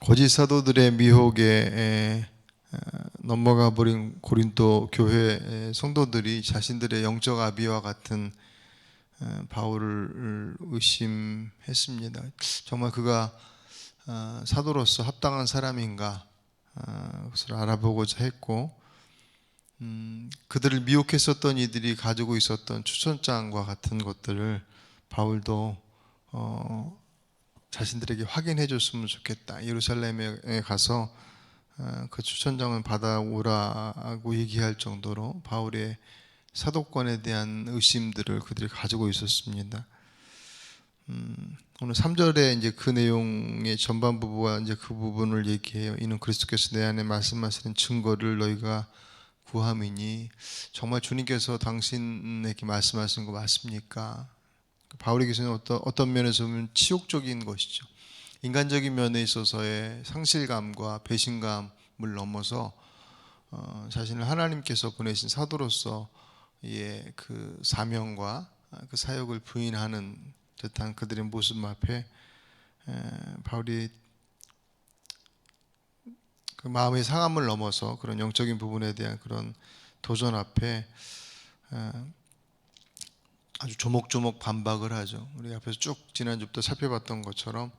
거짓 사도들의 미혹에 넘어가 버린 고린도 교회 성도들이 자신들의 영적 아비와 같은 바울을 의심했습니다. 정말 그가 사도로서 합당한 사람인가 그것을 알아보고자 했고, 그들을 미혹했었던 이들이 가지고 있었던 추천장과 같은 것들을 바울도 자신들에게 확인해 줬으면 좋겠다. 예루살렘에 가서 그 추천장을 받아오라고 얘기할 정도로 바울의 사도권에 대한 의심들을 그들이 가지고 있었습니다. 오늘 3절에 이제 그 내용의 전반 부분과 이제 그 부분을 얘기해요. 이는 그리스도께서 내 안에 말씀하시는 증거를 너희가 구함이니, 정말 주님께서 당신에게 말씀하시는 거 맞습니까? 바울에게서는 어떤 면에서 보면 치욕적인 것이죠. 인간적인 면에 있어서의 상실감과 배신감을 넘어서 자신을 하나님께서 보내신 사도로서의 그 사명과 그 사역을 부인하는 듯한 그들의 모습 앞에 바울이 그 마음의 상함을 넘어서 그런 영적인 부분에 대한 그런 도전 앞에 아주 조목조목 반박을 하죠. 우리 앞에서 쭉 지난주부터 살펴봤던 것처럼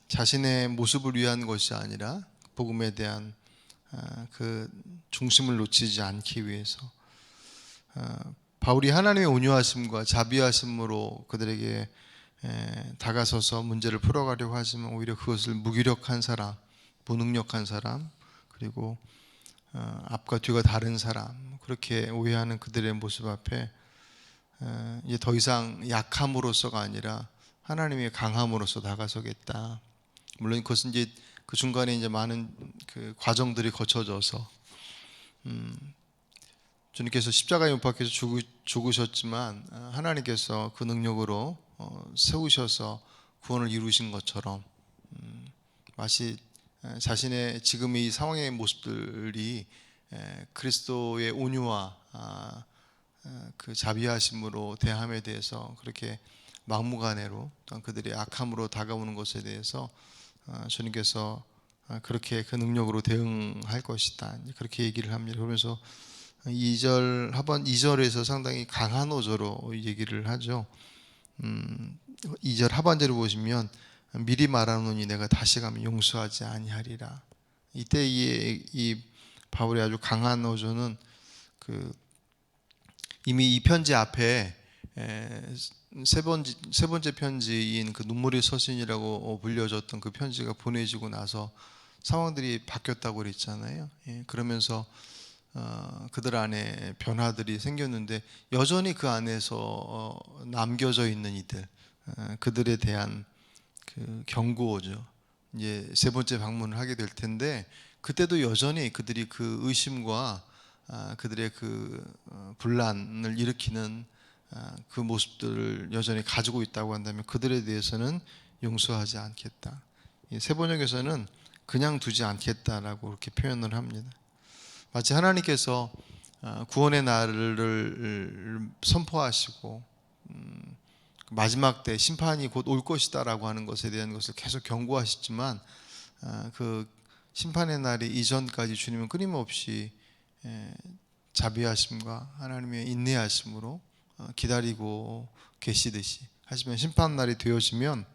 자신의 모습을 위한 것이 아니라 복음에 대한 그 중심을 놓치지 않기 위해서 바울이 하나님의 온유하심과 자비하심으로 그들에게 다가서서 문제를 풀어가려고 하지만 오히려 그것을 무기력한 사람, 무능력한 사람, 그리고 앞과 뒤가 다른 사람, 그렇게 오해하는 그들의 모습 앞에 이제 더 이상 약함으로서가 아니라 하나님의 강함으로서 다가서겠다. 물론 그것은 이제 그 중간에 이제 많은 그 과정들이 거쳐져서 주님께서 십자가에 못 박혀서 죽으셨지만 하나님께서 그 능력으로 세우셔서 구원을 이루신 것처럼 마치 자신의 지금 이 상황의 모습들이 그리스도의 온유와 그 자비하심으로 대함에 대해서 그렇게 막무가내로 또한 그들의 악함으로 다가오는 것에 대해서 주님께서 그렇게 그 능력으로 대응할 것이다, 그렇게 얘기를 합니다. 그러면서 2절 하반 2절에서 상당히 강한 어조로 얘기를 하죠. 2절 하반절을 보시면 미리 말하노니 내가 다시 가면 용서하지 아니하리라. 이때 이 바울의 아주 강한 어조는 그 이미 이 편지 앞에 세 번째 편지인 그 눈물의 서신이라고 불려졌던 그 편지가 보내지고 나서 상황들이 바뀌었다고 그랬잖아요. 그러면서 그들 안에 변화들이 생겼는데 여전히 그 안에서 남겨져 있는 이들, 그들에 대한 그 경고죠. 이제 세 번째 방문을 하게 될 텐데 그때도 여전히 그들이 그 의심과 그들의 그 분란을 일으키는 그 모습들을 여전히 가지고 있다고 한다면 그들에 대해서는 용서하지 않겠다. 세 번역에서는 그냥 두지 않겠다라고 그렇게 표현을 합니다. 마치 하나님께서 구원의 날을 선포하시고 마지막 때 심판이 곧 올 것이다라고 하는 것에 대한 것을 계속 경고하시지만 그 심판의 날이 이전까지 주님은 끊임없이 자비하심과 하나님의 인내하심으로 기다리고 계시듯이, 하지만 심판 날이 되어지면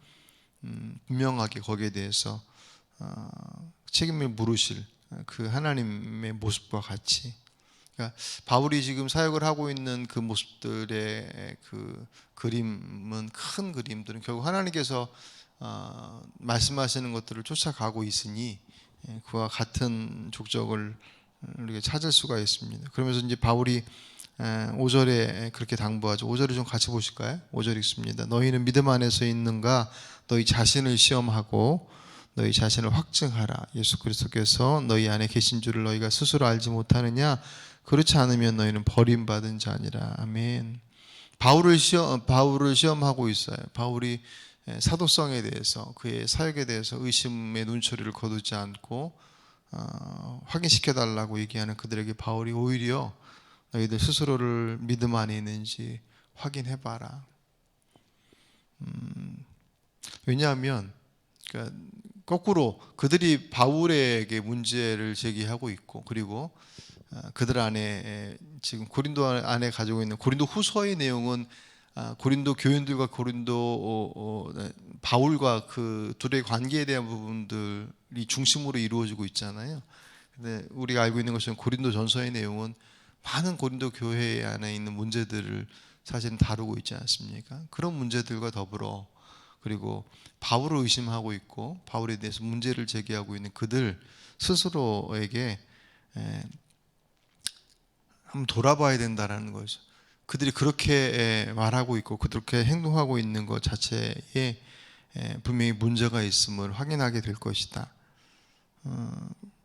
분명하게 거기에 대해서 책임을 물으실 그 하나님의 모습과 같이, 그러니까 바울이 지금 사역을 하고 있는 그 모습들의 그 그림은, 큰 그림들은 결국 하나님께서 말씀하시는 것들을 쫓아가고 있으니 그와 같은 족적을 우리가 찾을 수가 있습니다. 그러면서 이제 바울이 5절에 그렇게 당부하죠. 5절을 좀 같이 보실까요? 5절 읽습니다. 너희는 믿음 안에서 있는가? 너희 자신을 시험하고 너희 자신을 확증하라. 예수 그리스도께서 너희 안에 계신 줄을 너희가 스스로 알지 못하느냐? 그렇지 않으면 너희는 버림받은 자니라. 아멘. 바울을 시험하고 있어요. 바울이 사도성에 대해서, 그의 사역에 대해서 의심의 눈초리를 거두지 않고 확인시켜 달라고 얘기하는 그들에게 바울이 오히려 너희들 스스로를 믿음 안에 있는지 확인해 봐라. 왜냐하면 그러니까 거꾸로 그들이 바울에게 문제를 제기하고 있고, 그리고 그들 안에 지금 고린도 안에 가지고 있는 고린도 후서의 내용은 고린도 교인들과 고린도 바울과 그 둘의 관계에 대한 부분들이 중심으로 이루어지고 있잖아요. 근데 우리가 알고 있는 것은 고린도 전서의 내용은 많은 고린도 교회 안에 있는 문제들을 사실은 다루고 있지 않습니까? 그런 문제들과 더불어, 그리고 바울을 의심하고 있고 바울에 대해서 문제를 제기하고 있는 그들 스스로에게 한번 돌아봐야 된다라는 거죠. 그들이 그렇게 말하고 있고 그렇게 행동하고 있는 것 자체에 분명히 문제가 있음을 확인하게 될 것이다.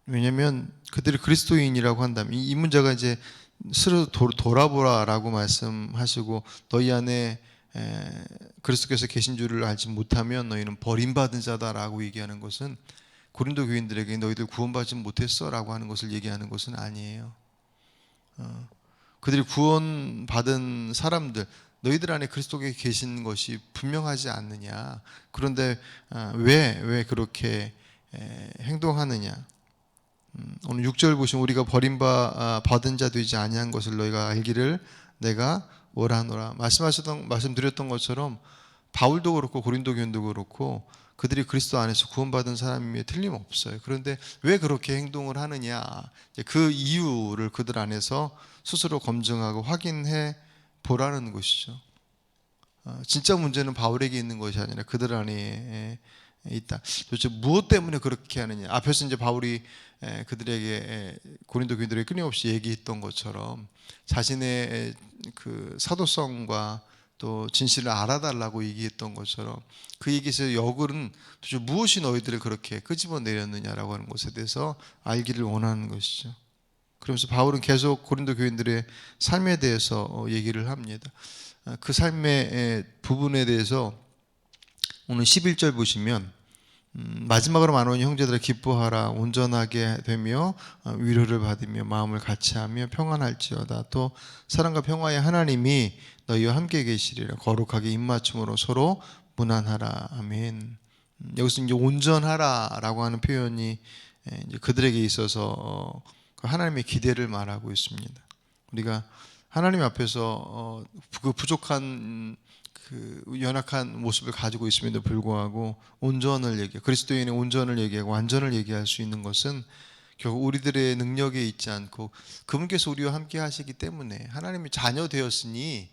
왜냐하면 그들이 그리스도인이라고 한다면 이 문제가 이제 스스로 돌아보라라고 말씀하시고, 너희 안에 그리스도께서 계신 줄을 알지 못하면 너희는 버림받은 자다라고 얘기하는 것은 고린도 교인들에게 너희들 구원받지 못했어라고 하는 것을 얘기하는 것은 아니에요. 그들이 구원받은 사람들, 너희들 안에 그리스도께 계신 것이 분명하지 않느냐. 그런데 왜 그렇게 행동하느냐. 오늘 6절 보시면 우리가 버림받은 자 되지 아니한 것을 너희가 알기를 내가 원하노라. 말씀드렸던 것처럼 바울도 그렇고 고린도 교인도 그렇고 그들이 그리스도 안에서 구원받은 사람이 틀림없어요. 그런데 왜 그렇게 행동을 하느냐, 그 이유를 그들 안에서 스스로 검증하고 확인해 보라는 것이죠. 진짜 문제는 바울에게 있는 것이 아니라 그들 안에 있다. 도대체 무엇 때문에 그렇게 하느냐. 앞에서 이제 바울이 그들에게, 고린도 교인들에게 끊임없이 얘기했던 것처럼 자신의 그 사도성과 또 진실을 알아달라고 얘기했던 것처럼 그 얘기에서 역은 도대체 무엇이 너희들을 그렇게 끄집어내렸느냐라고 하는 것에 대해서 알기를 원하는 것이죠. 그러면서 바울은 계속 고린도 교인들의 삶에 대해서 얘기를 합니다. 그 삶의 부분에 대해서 오늘 11절 보시면 마지막으로 말하는 형제들아 기뻐하라, 온전하게 되며 위로를 받으며 마음을 같이하며 평안할지어다. 또 사랑과 평화의 하나님이 너희와 함께 계시리라. 거룩하게 입맞춤으로 서로 무난하라. 아멘. 여기서 이제 온전하라라고 하는 표현이 이제 그들에게 있어서 하나님의 기대를 말하고 있습니다. 우리가 하나님 앞에서 그 부족한 그 연약한 모습을 가지고 있음에도 불구하고 그리스도인의 온전을 얘기하고 완전을 얘기할 수 있는 것은 결국 우리들의 능력에 있지 않고 그분께서 우리와 함께 하시기 때문에, 하나님의 자녀 되었으니,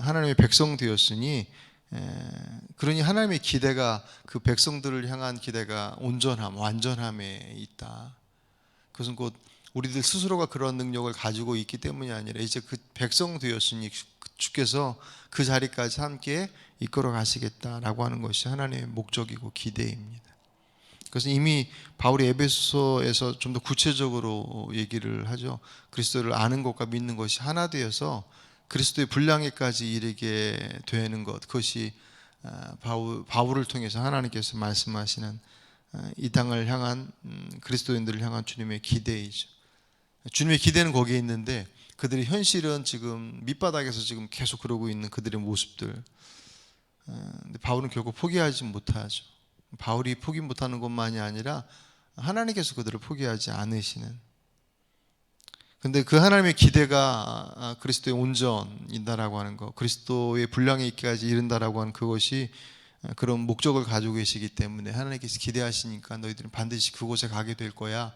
하나님의 백성 되었으니, 그러니 하나님의 기대가, 그 백성들을 향한 기대가 온전함, 완전함에 있다. 그것은 곧 우리들 스스로가 그런 능력을 가지고 있기 때문이 아니라 이제 그 백성 되었으니 주께서 그 자리까지 함께 이끌어 가시겠다라고 하는 것이 하나님의 목적이고 기대입니다. 그래서 이미 바울이 에베소에서 좀 더 구체적으로 얘기를 하죠. 그리스도를 아는 것과 믿는 것이 하나 되어서 그리스도의 분량에까지 이르게 되는 것, 그것이 바울을 통해서 하나님께서 말씀하시는 이 땅을 향한 그리스도인들을 향한 주님의 기대이죠. 주님의 기대는 거기에 있는데 그들의 현실은 지금 밑바닥에서 지금 계속 그러고 있는 그들의 모습들. 근데 바울은 결국 포기하지 못하죠. 바울이 포기 못하는 것만이 아니라 하나님께서 그들을 포기하지 않으시는. 근데 그 하나님의 기대가 그리스도의 온전이다라고 하는 것, 그리스도의 분량에 있기까지 이른다라고 하는 그것이 그런 목적을 가지고 계시기 때문에 하나님께서 기대하시니까 너희들은 반드시 그곳에 가게 될 거야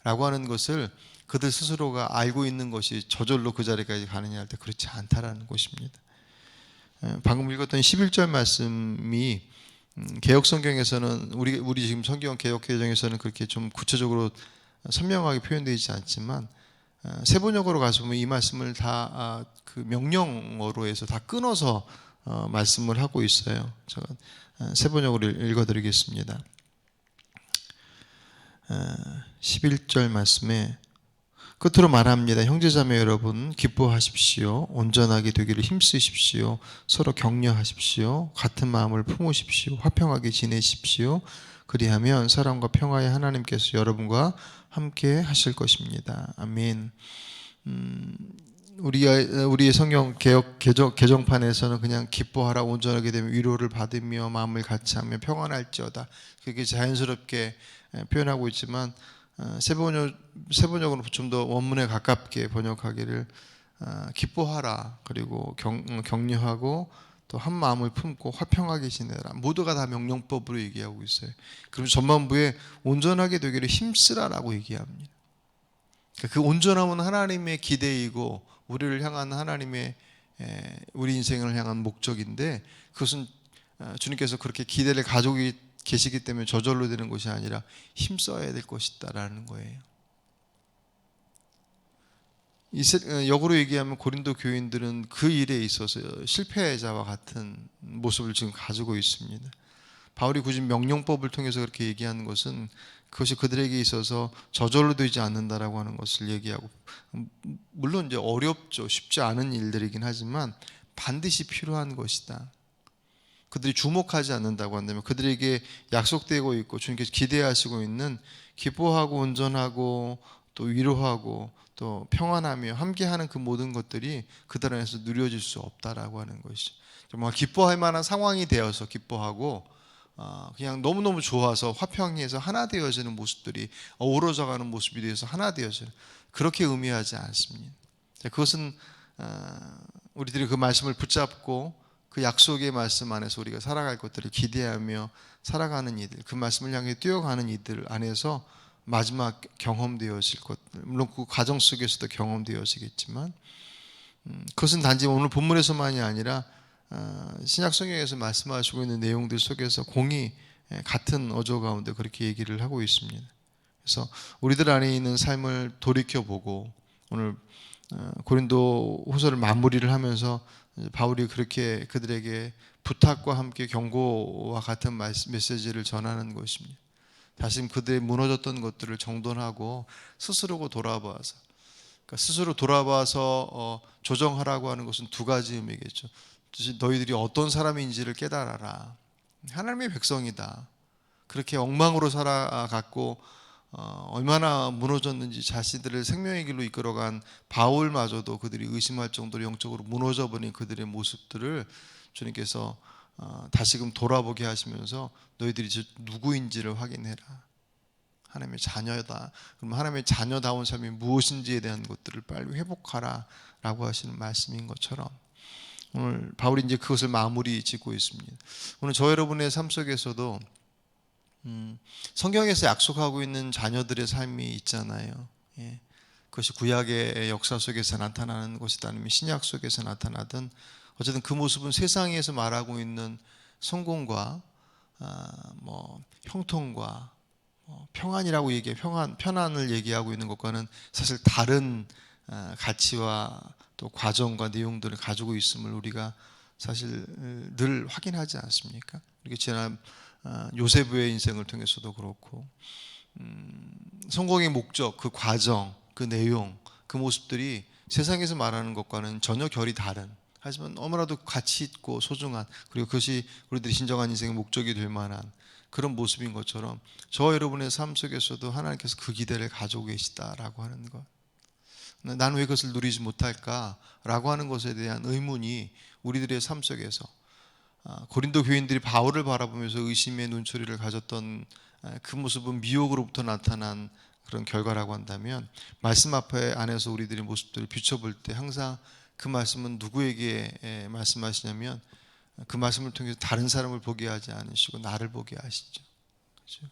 라고 하는 것을 그들 스스로가 알고 있는 것이 저절로 그 자리까지 가느냐 할 때 그렇지 않다라는 것입니다. 방금 읽었던 11절 말씀이 개혁성경에서는 우리 지금 성경 개혁개정에서는 그렇게 좀 구체적으로 선명하게 표현되어 있지 않지만 세번역으로 가서 보면 이 말씀을 다 그 명령어로 해서 다 끊어서 말씀을 하고 있어요. 제가 세번역으로 읽어드리겠습니다. 11절 말씀에 끝으로 말합니다. 형제자매 여러분 기뻐하십시오. 온전하게 되기를 힘쓰십시오. 서로 격려하십시오. 같은 마음을 품으십시오. 화평하게 지내십시오. 그리하면 사랑과 평화의 하나님께서 여러분과 함께 하실 것입니다. 아멘. 우리의 성경 개정판에서는 그냥 기뻐하라 온전하게 되면 위로를 받으며 마음을 같이하며 평안할지어다 그게 자연스럽게 표현하고 있지만 세번역으로 좀 더 원문에 가깝게 번역하기를 기뻐하라 그리고 격려하고 또 한 마음을 품고 화평하게 지내라 모두가 다 명령법으로 얘기하고 있어요. 그리고 전반부에 온전하게 되기를 힘쓰라라고 얘기합니다. 그 온전함은 하나님의 기대이고 우리를 향한 하나님의 우리 인생을 향한 목적인데 그것은 주님께서 그렇게 기대를 가지고 계시기 때문에 저절로 되는 것이 아니라 힘써야 될 것이다라는 거예요. 역으로 얘기하면 고린도 교인들은 그 일에 있어서 실패자와 같은 모습을 지금 가지고 있습니다. 바울이 굳이 명령법을 통해서 그렇게 얘기하는 것은 그것이 그들에게 있어서 저절로 되지 않는다라고 하는 것을 얘기하고 물론 이제 어렵죠. 쉽지 않은 일들이긴 하지만 반드시 필요한 것이다. 그들이 주목하지 않는다고 한다면 그들에게 약속되고 있고 주님께서 기대하시고 있는 기뻐하고 온전하고 또 위로하고 또 평안하며 함께하는 그 모든 것들이 그들 안에서 누려질 수 없다라고 하는 것이죠. 정말 기뻐할 만한 상황이 되어서 기뻐하고 그냥 너무너무 좋아서 화평해서 하나 되어지는 모습들이 어우러져가는 모습이 되어서 하나 되어지는 그렇게 의미하지 않습니다. 그것은 우리들이 그 말씀을 붙잡고 그 약속의 말씀 안에서 우리가 살아갈 것들을 기대하며 살아가는 이들 그 말씀을 향해 뛰어가는 이들 안에서 마지막 경험되어질 것들 물론 그 과정 속에서도 경험되어지겠지만 그것은 단지 오늘 본문에서만이 아니라 신약 성경에서 말씀하시고 있는 내용들 속에서 공히 같은 어조 가운데 그렇게 얘기를 하고 있습니다. 그래서 우리들 안에 있는 삶을 돌이켜보고 오늘 고린도 후서를 마무리를 하면서 바울이 그렇게 그들에게 부탁과 함께 경고와 같은 메시지를 전하는 것입니다. 다시 그들의 무너졌던 것들을 정돈하고 스스로 돌아봐서 그러니까 스스로 돌아봐서 조정하라고 하는 것은 두 가지 의미겠죠. 너희들이 어떤 사람인지를 깨달아라. 하나님의 백성이다. 그렇게 엉망으로 살아갔고 얼마나 무너졌는지 자신들을 생명의 길로 이끌어간 바울마저도 그들이 의심할 정도로 영적으로 무너져버린 그들의 모습들을 주님께서 다시금 돌아보게 하시면서 너희들이 누구인지를 확인해라. 하나님의 자녀다. 그럼 하나님의 자녀다운 삶이 무엇인지에 대한 것들을 빨리 회복하라 라고 하시는 말씀인 것처럼 오늘 바울이 이제 그것을 마무리 짓고 있습니다. 오늘 저 여러분의 삶 속에서도 성경에서 약속하고 있는 자녀들의 삶이 있잖아요. 예. 그것이 구약의 역사 속에서 나타나는 것이다 아니면 신약 속에서 나타나든 어쨌든 그 모습은 세상에서 말하고 있는 성공과 형통과 평안이라고 편안을 얘기하고 있는 것과는 사실 다른 가치와 또 과정과 내용들을 가지고 있음을 우리가 사실 늘 확인하지 않습니까? 이렇게 지난 요세부의 인생을 통해서도 그렇고 성공의 목적, 그 과정, 그 내용, 그 모습들이 세상에서 말하는 것과는 전혀 결이 다른 하지만 너무나도 가치 있고 소중한 그리고 그것이 우리들이 진정한 인생의 목적이 될 만한 그런 모습인 것처럼 저 여러분의 삶 속에서도 하나님께서 그 기대를 가지고 계시다라고 하는 것 나는 왜 그것을 누리지 못할까라고 하는 것에 대한 의문이 우리들의 삶 속에서 고린도 교인들이 바울을 바라보면서 의심의 눈초리를 가졌던 그 모습은 미혹으로부터 나타난 그런 결과라고 한다면 말씀 앞에 안에서 우리들의 모습들을 비춰볼 때 항상 그 말씀은 누구에게 말씀하시냐면 그 말씀을 통해서 다른 사람을 보게 하지 않으시고 나를 보게 하시죠. 그렇죠?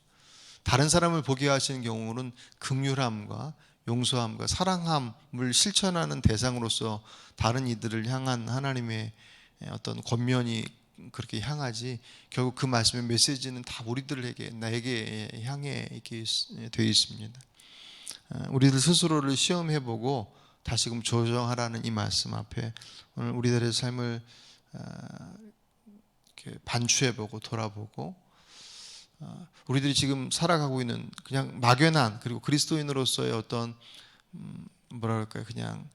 다른 사람을 보게 하시는 경우는 긍휼함과 용서함과 사랑함을 실천하는 대상으로서 다른 이들을 향한 하나님의 어떤 권면이 그렇게 향하지 결국 그 말씀의 메시지는 다 우리들에게 나에게 향해 있게 되어 있습니다. 우리들 스스로를 시험해보고 다시금 조정하라는 이 말씀 앞에 오늘 우리들의 삶을 이렇게 반추해보고 돌아보고 우리들이 지금 살아가고 있는 그냥 막연한 그리고 그리스도인으로서의 어떤 뭐랄까요 그냥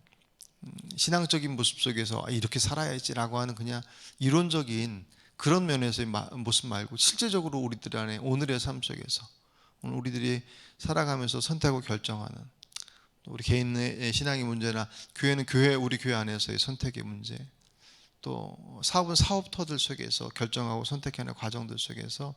신앙적인 모습 속에서 이렇게 살아야지라고 하는 그냥 이론적인 그런 면에서의 모습 말고 실제적으로 우리들 안에 오늘의 삶 속에서 오늘 우리들이 살아가면서 선택하고 결정하는 또 우리 개인의 신앙의 문제나 교회는 우리 교회 안에서의 선택의 문제, 또 사업은 사업터들 속에서 결정하고 선택하는 과정들 속에서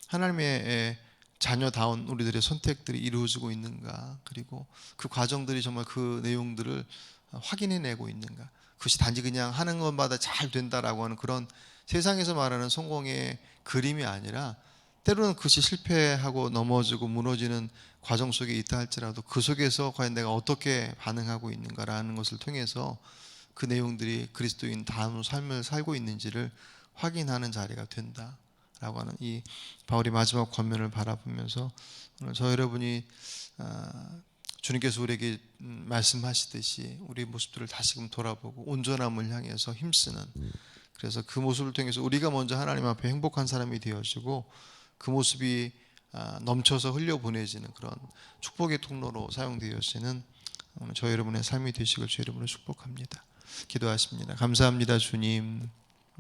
하나님의 자녀다운 우리들의 선택들이 이루어지고 있는가, 그리고 그 과정들이 정말 그 내용들을 확인해내고 있는가. 그것이 단지 그냥 하는 것마다 잘 된다라고 하는 그런 세상에서 말하는 성공의 그림이 아니라, 때로는 그것이 실패하고 넘어지고 무너지는 과정 속에 있다 할지라도 그 속에서 과연 내가 어떻게 반응하고 있는가라는 것을 통해서 그 내용들이 그리스도인 다운 삶을 살고 있는지를 확인하는 자리가 된다라고 하는 이 바울의 마지막 권면을 바라보면서 오늘 저 여러분이 주님께서 우리에게 말씀하시듯이 우리 모습들을 다시금 돌아보고 온전함을 향해서 힘쓰는, 그래서 그 모습을 통해서 우리가 먼저 하나님 앞에 행복한 사람이 되어지고 그 모습이 넘쳐서 흘려보내지는 그런 축복의 통로로 사용되어지는 오늘 저 여러분의 삶이 되시길 주 이름으로 축복합니다. 기도하십니다. 감사합니다, 주님.